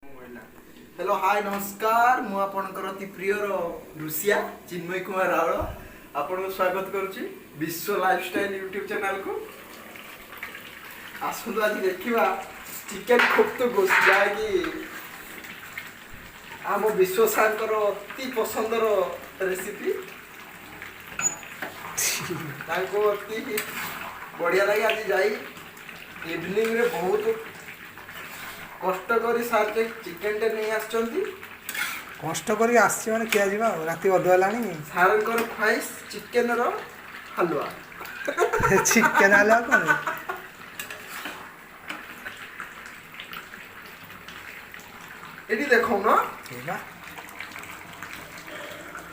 Hello hi नमस्कार मु आपणकर अति प्रियर रुसिया चिन्मय कुमार रावल आपन स्वागत करुच्ची विश्व लाइफस्टाइल यूट्यूब चैनल को आसतु आज देखा चिकेन खोप्तु जहाँकि आम विश्व सार अति पसंदर रेसिपी अति बढ़िया लगे आज जाई इवनिंग रे बहुत कष्ट करी सार चिकेन टे नहीं आछंती कष्ट करी आसी माने किया जीवा राती बदलानी सार कर ख्वाइश चिकेन रो हलवा चिकेन हलवा कोन एडी देखो ना ठीक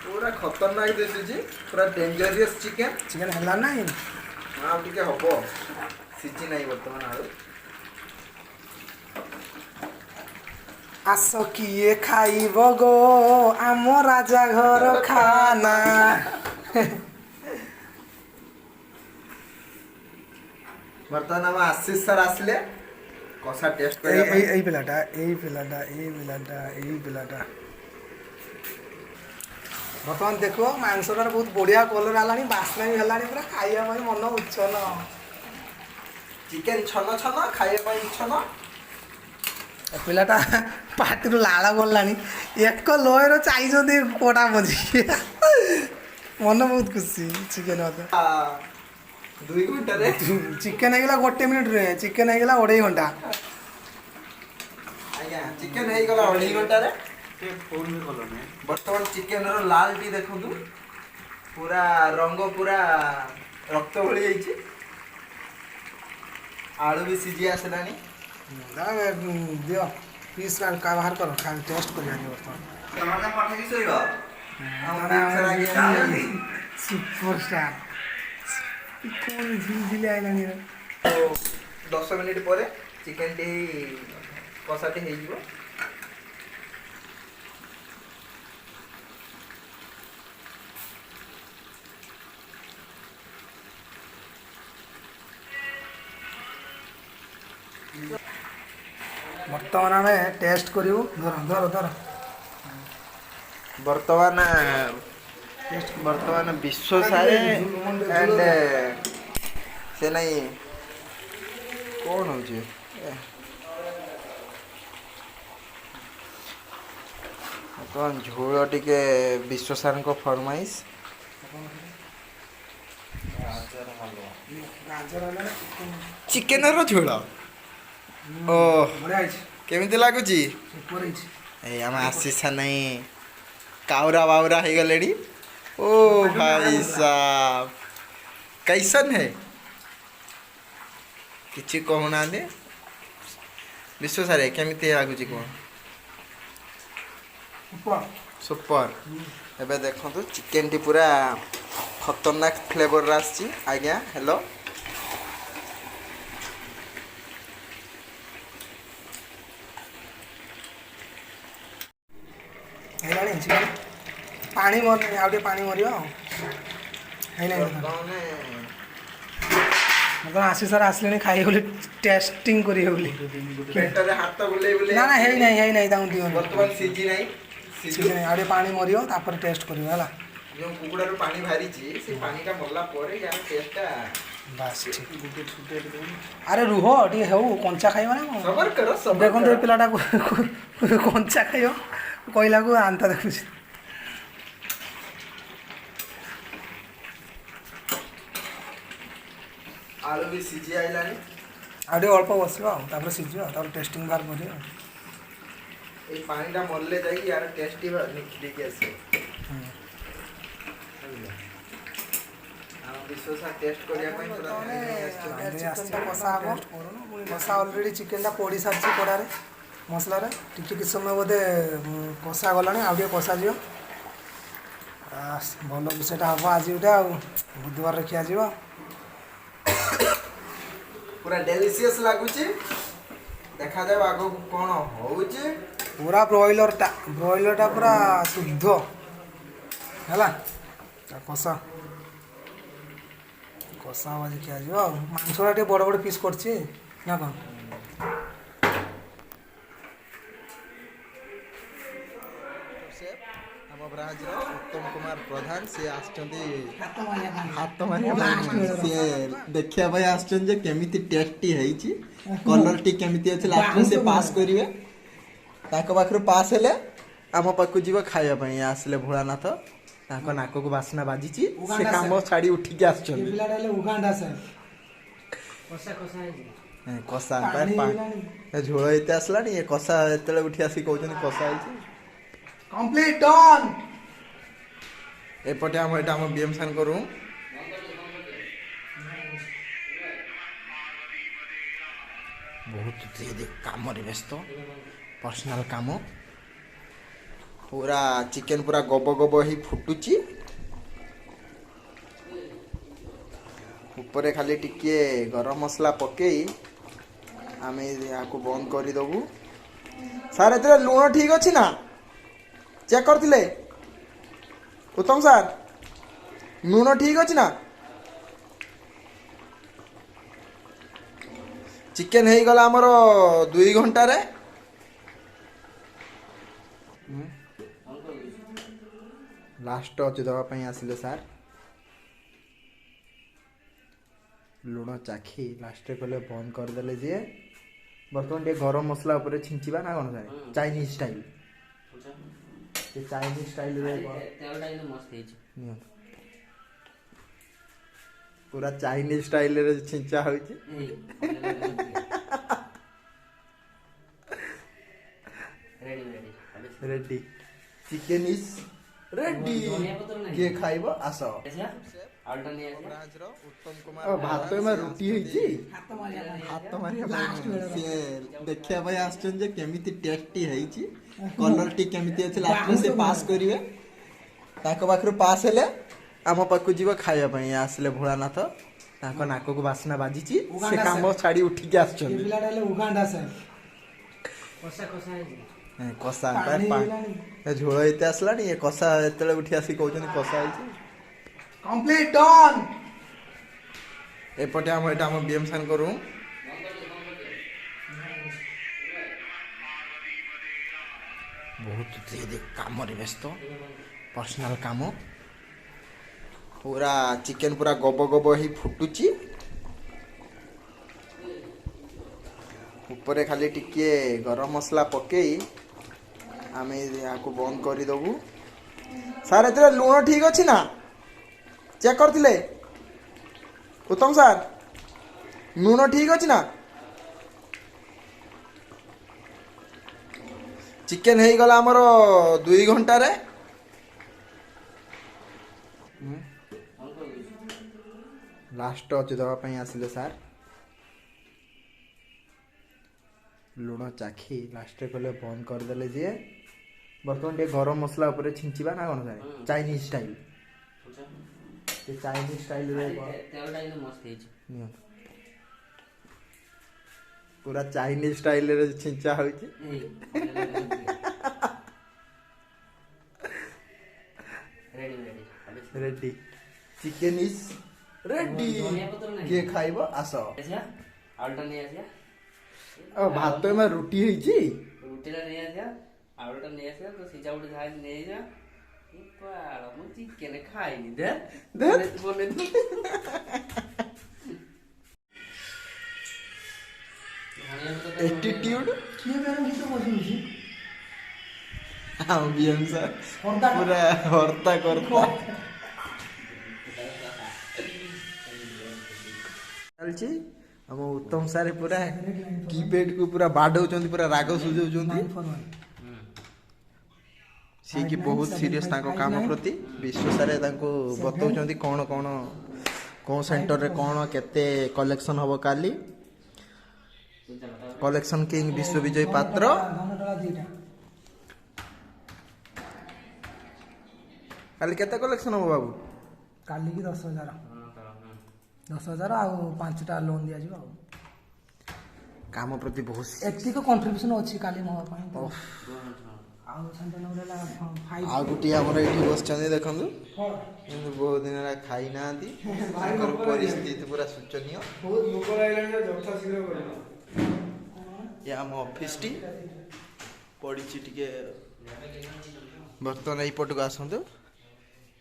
पूरा खतरनाक दिसुची पूरा डेंजरियस चिकेन चिकेन हला नहीं हां टिके हबो सिजी नहीं वर्तमान आरो आस किए खाइब गो आम राजा घर खाना वर्तमान हम आशीष सर आसले कसा टेस्ट ए करे ए पिलाटा बर्तमान देखो मांसटार बहुत बढ़िया कलर आलानी बास्ना भी हलानी पूरा खाइया ପାଇଁ मन उच्छल चिकेन छन छन खाइए ପାଇଁ छन पिलाटा पाटिरु लाळ गलानी एक लोयर चाहिछथि कोटा मझी मन बहुत खुशी चिकेन होता 2 घंटा रे चिकेन हेगला 1 मिनिट रे चिकेन हेगला 2.5 घंटा आज्ञा चिकेन हे गला 2.5 घंटा रे फोन में कलो ने वर्तमान चिकेन रो लाल टी देखंतु पूरा रंग पूरा रक्त भଳି जाईची आलू भी सिजी आसलानी दियो पीस का बाहर करो खा टेस्ट कर जानी वर्तमान टमाटर पठा की सोइबा सुपरस्टार कौन झिलझिले आइलानी रे 10 मिनिट परे चिकेन टी कसाटी हे जीवो वर्तमान आम टेस्ट करू धर धर धर वर्तमान विश्व सारे एंड से नहीं कौन हो जे कौन झोल टिके विश्व सार को फरमाइश चिकेन रो झोल ओ केमिति लागुची ए हम आशीष नहीं कावरा वावरा हो गलेडी ओ भाई साहब कैसन है किछि कहूना दे विश्व सारे केमिति लागुची को सुपर एबे देखंतु चिकेन टी पूरा खतरनाक फ्लेवर रासची आज्ञा हेलो हेलानी चिकेन पानी मर आउटे पानी मरियो हेलानी मतलब आशी सर आसले खाई बोली टेस्टिंग करी बोली पेटरे हाथ बुले बुले ना ना हेई नहीं ताऊ दियो वर्तमान सीजी नहीं सीजी नहीं आउटे पानी मरियो तापर टेस्ट करियो हला जो कुकुड़ा रो पानी भारी छी से पानी का मरला परे यार टेस्टटा बस ठीक अरे रुहो टी हेउ कंचा खाइबा ना सबर करो सबर देखो तो पिलाटा कंचा खाइयो कहला को आंता देखुछ आलू भी सीजी आइलानी आउटे अल्प बसिबा तापर सिजियो तापर टेस्टिंग बार करियो ए पानीटा मरले जाई यार टेस्टी निखिली के आसे हम विश्वास टेस्ट करिया पई पूरा कषा अलरेडी चिकेन पोड़ी सारी कड़ारे मसलार टी कि समय बोधे कषा गला आगे कषा जी भल विषयटा हम आज गोटे बुधवार खिया जा पूरा डेलीशियस लागुची देखा जाए आगो कौन होउची पूरा ब्रॉयलरटा पूरा शुद्ध है कषा कषा आज खिया जा मांसटा टे बड़ बड़ पीस कर ना कौन ଆମ ବ୍ରାଞ୍ଚର ଉତ୍ତମ କୁମାର ପ୍ରଧାନ ସିଏ ଆସିଛନ୍ତି ହାତ ମାରିବା ପାଇଁ। ହାତ ମାରିବା ପାଇଁ ସିଏ ଦେଖିବା ପାଇଁ ଆସିଛନ୍ତି ଯେ କେମିତି ଟେଷ୍ଟି ହେଇଛି, କଲରଟି କେମିତି ଅଛି ଲାଷ୍ଟରେ ସେ ପାସ୍ କରିବେ। ତାଙ୍କ ପାଖରୁ ପାସ୍ ହେଲେ ଆମ ପାଖକୁ ଯିବ ଖାଇବା ପାଇଁ। ଆସିଲେ ଭୋଳାନାଥ, ତାଙ୍କ ନାକକୁ ବାସ୍ନା ବାଜିଛି, ସେ କାମ ଛାଡ଼ି ଉଠିକି ଆସିଛନ୍ତି। ପିଲାଟା ହେଲେ ଉଗାଣ୍ଡା ସାର୍। କଷା ଝୋଳ ଏତେ ଆସିଲାଣି, ଏ କଷା ଯେତେବେଳେ ଉଠି ଆସିକି କହୁଛନ୍ତି କଷା ହେଇଛି। Complete done. ଏପଟେ ଏଇଟା ଆମ ବିଏମ୍ ସାର୍ଙ୍କ ରୁମ୍। ବହୁତ କାମରେ ବ୍ୟସ୍ତ, ପର୍ସନାଲ କାମ। ପୁରା ଚିକେନ ପୁରା ଗବ ଗବ ହେଇ ଫୁଟୁଛି। ଉପରେ ଖାଲି ଟିକେ ଗରମ ମସଲା ପକେଇ ଆମେ ଏହାକୁ ବନ୍ଦ କରିଦେବୁ। ସାର୍ ଏଥିରେ ଲୁଣ ଠିକ୍ ଅଛି ନା, ଚେକ୍ କରିଥିଲେ ଉତ୍ତମ ସାର୍? ଲୁଣ ଠିକ୍ ଅଛି ନା? ଚିକେନ ହେଇଗଲା ଆମର 2 ଘଣ୍ଟାରେ। ଲାଷ୍ଟ ଅଛି ଦେବା ପାଇଁ ଆସିଲେ ସାର୍। ଲୁଣ ଚାଖି ଲାଷ୍ଟରେ କହିଲେ ବନ୍ଦ କରିଦେଲେ ଯିଏ। ବର୍ତ୍ତମାନ ଟିକେ ଗରମ ମସଲା ଉପରେ ଛିଞ୍ଚିବା ନା କ'ଣ ସାର୍? Chinese style. ଚାଇନିଜ ଷ୍ଟାଇଲରେ ପୁରା ଚାଇନିଜ ଷ୍ଟାଇଲରେ ଛିଞ୍ଚା ହଉଛି। Ready, chicken is ready. କିଏ ଖାଇବ ଆସ। ଭାତ ଏମା ରୁଟି ହେଇଛି, ହାତ ମାରିବା ପାଇଁ ସିଏ ଦେଖିବା ପାଇଁ ଆସିଛନ୍ତି ଯେ କେମିତି ଟେଷ୍ଟି ହେଇଛି, କଲରଟି କେମିତି ଅଛି ଲାଷ୍ଟରେ ସେ ପାସ୍ କରିବେ। ତାଙ୍କ ପାଖରୁ ପାସ୍ ହେଲେ ଆମ ପାଖକୁ ଯିବ ଖାଇବା ପାଇଁ। ଆସିଲେ ଭୋଳାନାଥ, ତାଙ୍କ ନାକକୁ ବାସ୍ନା ବାଜିଛି, ସେ କାମ ଛାଡ଼ି ଉଠିକି ଆସିଛନ୍ତି। ପିଲାଟା ହେଲେ ଉଗାଣ୍ଡା ସାର୍। କଷା ଝୋଳ ଏତେ ଆସିଲାଣି, ଏ କଷା ଯେତେବେଳେ ଉଠି ଆସିକି କହୁଛନ୍ତି କଷା ହେଇଛି। Complete done. ଏପଟେ ଏଇଟା ଆମ ବିଏମ୍ ସାର୍ଙ୍କ ରୁମ୍। ବହୁତ କାମରେ ବ୍ୟସ୍ତ, ପର୍ସନାଲ କାମ। ପୁରା ଚିକେନ ପୁରା ଗବ ଗବ ହେଇ ଫୁଟୁଛି। ଉପରେ ଖାଲି ଟିକେ ଗରମ ମସଲା ପକେଇ ଆମେ ଏହାକୁ ବନ୍ଦ କରିଦେବୁ। ସାର୍ ଏଥିରେ ଲୁଣ ଠିକ୍ ଅଛି ନା, ଚେକ୍ କରିଥିଲେ ଉତ୍ତମ ସାର୍? ଲୁଣ ଠିକ୍ ଅଛି ନା? ଚିକେନ ହେଇଗଲା ଆମର 2 ଘଣ୍ଟାରେ। ଲାଷ୍ଟ ଅଛି ଦେବା ପାଇଁ ଆସିଲେ ସାର୍। ଲୁଣ ଚାଖି ଲାଷ୍ଟରେ କହିଲେ ବନ୍ଦ କରିଦେଲେ ଯିଏ। ବର୍ତ୍ତମାନ ଟିକେ ଗରମ ମସଲା ଉପରେ ଛିଞ୍ଚିବା ନା କ'ଣ ସାର୍? Chinese style. ଚାଇନିଜ ଷ୍ଟାଇଲରେ ପୁରା ଚାଇନିଜ ଷ୍ଟାଇଲରେ ଛିଞ୍ଚା ହଉଛି। Ready, chicken is ready. କିଏ ଖାଇବ ଆସ। ଭାତ ଏମା ରୁଟି ହେଇଛି, ରୁଟିଟା ନେଇ ଆସିବା, ଆଳୁଟା ନେଇ ଆସିବା, ତ ସିଝା ଗୋଟେ ଯାହା ନେଇଯିବା। ମୁଁ ଚିକେନ ଖାଇନି ଏଟିଟ୍ୟୁଡ କିଏ ମ୍ୟାଡ଼ାମ୍ ଗୀତ ବଜଉଛି? ଆମ ବିଏମ୍ ସାର୍ ପୁରା ହର୍ତ୍ତା କର୍ତ୍ତା ଚାଲିଛି। ଆମ ଉତ୍ତମ ସାର୍ ପୁରା କିପ୍ୟାଡକୁ ପୁରା ବାଡ଼ଉଛନ୍ତି, ପୁରା ରାଗ ସୁଝାଉଛନ୍ତି। ସିଏ କି ବହୁତ ସିରିୟସ୍ ତାଙ୍କ କାମ ପ୍ରତି। ବିଶ୍ୱ ସାରେ ତାଙ୍କୁ ବତାଉଛନ୍ତି କ'ଣ କେଉଁ ସେଣ୍ଟରରେ କ'ଣ କେତେ କଲେକ୍ସନ୍ ହେବ। କାଲି କଲେକ୍ସନ୍ କିଙ୍ଗ ବିଶ୍ୱବିଜୟ ପାତ୍ର। କାଲି କେତେ କଲେକ୍ସନ୍ ହେବ ବାବୁ? କାଲିକି 10,000 ଆଉ 5ଟା ଲୋନ୍ ଦିଆଯିବ। ଆଉ କାମ ପ୍ରତି ବହୁତ ଏତିକି କଣ୍ଟ୍ରିବ୍ୟୁସନ୍ ଅଛି କାଲି ମୋ ପାଇଁ। ଆଉ ଗୋଟିଏ ଆମର ଏଇଠି ବସିଛନ୍ତି ଦେଖନ୍ତୁ, ବହୁତ ଦିନ ହେଲା ଖାଇନାହାନ୍ତି। ତାଙ୍କର ପରିସ୍ଥିତି ପୁରା ଶୋଚନୀୟ। ଏ ଆମ ଅଫିସଟି ପଡ଼ିଛି ଟିକେ ବର୍ତ୍ତମାନ ଏଇପଟକୁ ଆସନ୍ତୁ।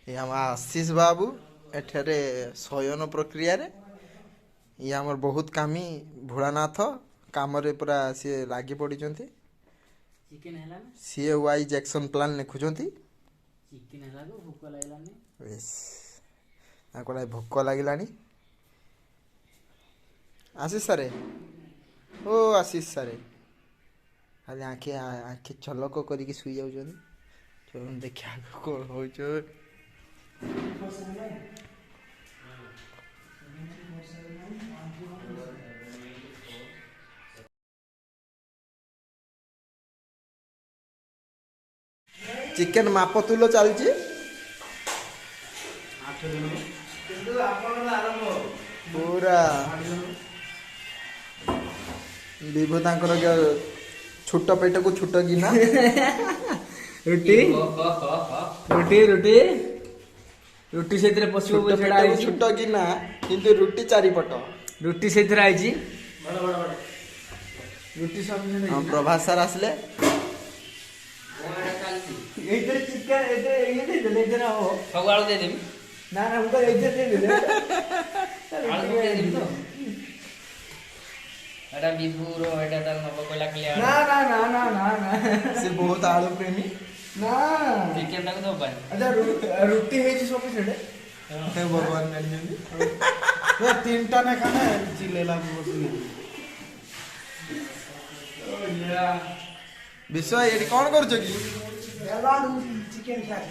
ଏ ଆମ ଆଶିଷ ବାବୁ ଏଠାରେ ଶୟନ ପ୍ରକ୍ରିୟାରେ। ଇଏ ଆମର ବହୁତ କାମୀ ଭୋଳାନାଥ କାମରେ ପୁରା ସିଏ ଲାଗି ପଡ଼ିଛନ୍ତି। ଚିକେନ ହେଲା ନା ସିଏ ୱାଇଜ୍ ଆକ୍ସନ୍ ପ୍ଲାନ୍ ଲେଖୁଛନ୍ତି। ଚିକେନ ହେଲା ତ ଭୋକ ଲାଗିଲାନି। ତାଙ୍କୁ ଭୋକ ଲାଗିଲାଣି। ଆଶିଷ ସାରେ ଓ ଆଶିଷ ସାରେ ଖାଲି ଆଖି ଝଲକ କରିକି ଶୋଇ ଯାଉଛନ୍ତି। ଦେଖିବା କ'ଣ ହଉଛ। ଚିକେନ ମାପ ତୁଲ ଚାଲିଛି। ପୁରା ବିଭୁ ତାଙ୍କର ଛୋଟ ପେଟକୁ ଛୋଟ ଗିନା। ରୁଟି ରୁଟି ରୁଟି ରୁଟି ସେଇଥିରେ ପଶିବ ବୋଲି ସେଟା ଆଇଛି। ଛୋଟ ଗିନା କିନ୍ତୁ ରୁଟି ଚାରିପଟ। ରୁଟି ସେଇଥିରେ ଆଇଛି। ରୁଟି ସବୁ ପ୍ରଭାସ ସାର୍ ଆସିଲେ। এইটারে চিকেন এটা এই দেন এখানে হবো ସବୁ ଆଳୁ ଦେଇଦେବି। না না ওটা এইটারে দিয়ে দিলে ଆଳୁ ଦେଇଦେବି ତ ଏଟା ବିଭୁର ଏଟା ତାର ନବ କହିଲା କି না না না না না না ସେ ବହୁତ ଆଳୁ ପ୍ରେମୀ। না ଚିକେନ ଟାକୁ ଦବା ପାଇଁ আচ্ছা রুটি হয়েছে সব সেটা ଭଗବାନ ଜାଣିଛନ୍ତି। তিনটা না খানে চিলেলা বসলি ବିଶ୍ୱ ଏଠି କ'ଣ କରୁଛ କି? চিকেন খাই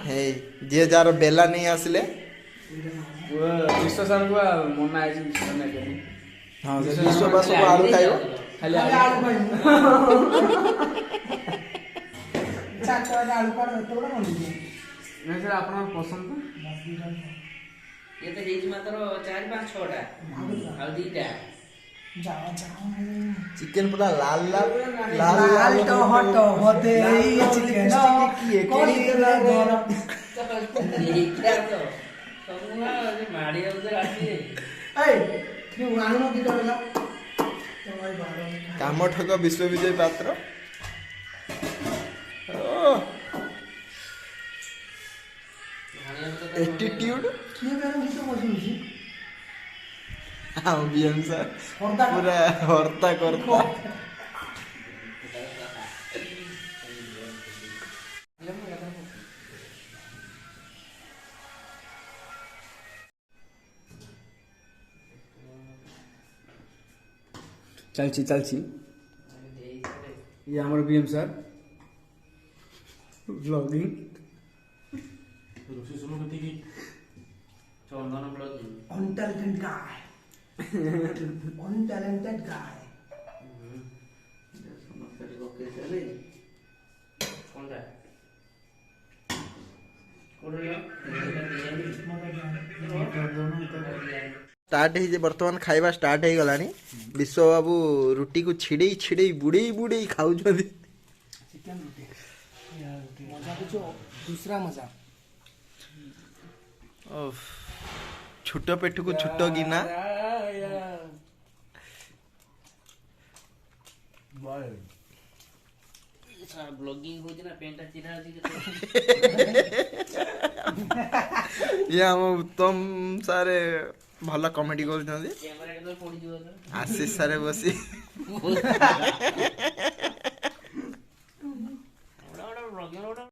ହେଇ ଯିଏ ଯାହାର ବେଲା ନେଇ ଆସିଲେ। ବିଶ୍ୱ ସାର୍ଙ୍କୁ ମନା ହେଇଛି ବିଶ୍ୱ ନେଇକି। ହଁ ସେ ବିଶ୍ୱ ବା ସବୁ ଆଳୁ ଖାଇବ। ଖାଲି আলু খাই চারটা আলু কাট এত বড় কোন দিকে ନାଇଁ ସାର୍ ଆପଣଙ୍କ ପସନ୍ଦ ତ? ଇଏ ତ ହେଇଛି ମାତ୍ର 4-5 6ଟା ଆଉ 2ଟା। যাও যাও ଚିକେନ ପୁରା ଲାଲ ଲାଲ লাল তো হট হতে এই চিকেন কোলি গরম ଏଇଟା ତ ସବୁ ମାଡ଼ି ଯାଉଛି ରାତି। এই তুই আনু দিতে হলো তোমার বারো କାମ ଠକ ବିଶ୍ୱବିଜୟ ପାତ୍ର। ଏଟିଟ୍ୟୁଡ কি বেরো দিতে বসুছি ଆଉ ବିଏମ ସାର୍ হর্দা ପୁରା ହର୍ତ୍ତା କର୍ତ୍ତା। ଚାଲିଛି ଚାଲିଛି ଇଏ ଆମର BM sir blogging Chandan blogging untalented guy untalented guy କୋনଟା ଷ୍ଟାର୍ଟ ହେଇଛି ବର୍ତ୍ତମାନ ଖାଇବା ଷ୍ଟାର୍ଟ ହେଇଗଲାଣି। ବିଶ୍ୱ ବାବୁ ରୁଟିକୁ ଛିଡ଼େଇ ଛିଡ଼େଇ ବୁଡ଼େଇ ବୁଡ଼େଇ ଖାଉଛନ୍ତି। चिकन रोटी मजा कुछ दूसरा मजा ଛୋଟ ପେଟକୁ ଛୋଟ ଗିନା। ବ୍ଲଗିଂ ହଉଛି ନା ପେଣ୍ଟଟା ଚିରା ଅଛି ଇଏ ଆମ ଉତ୍ତମ ସାର୍ ଭଲ କମେଡି କରୁଛନ୍ତି। କ୍ୟାମେରା କେତେବେଳେ ପଡ଼ିଯିବ ଆଶିଷ ସାର୍ ବସି ବ୍ଲଗିଂ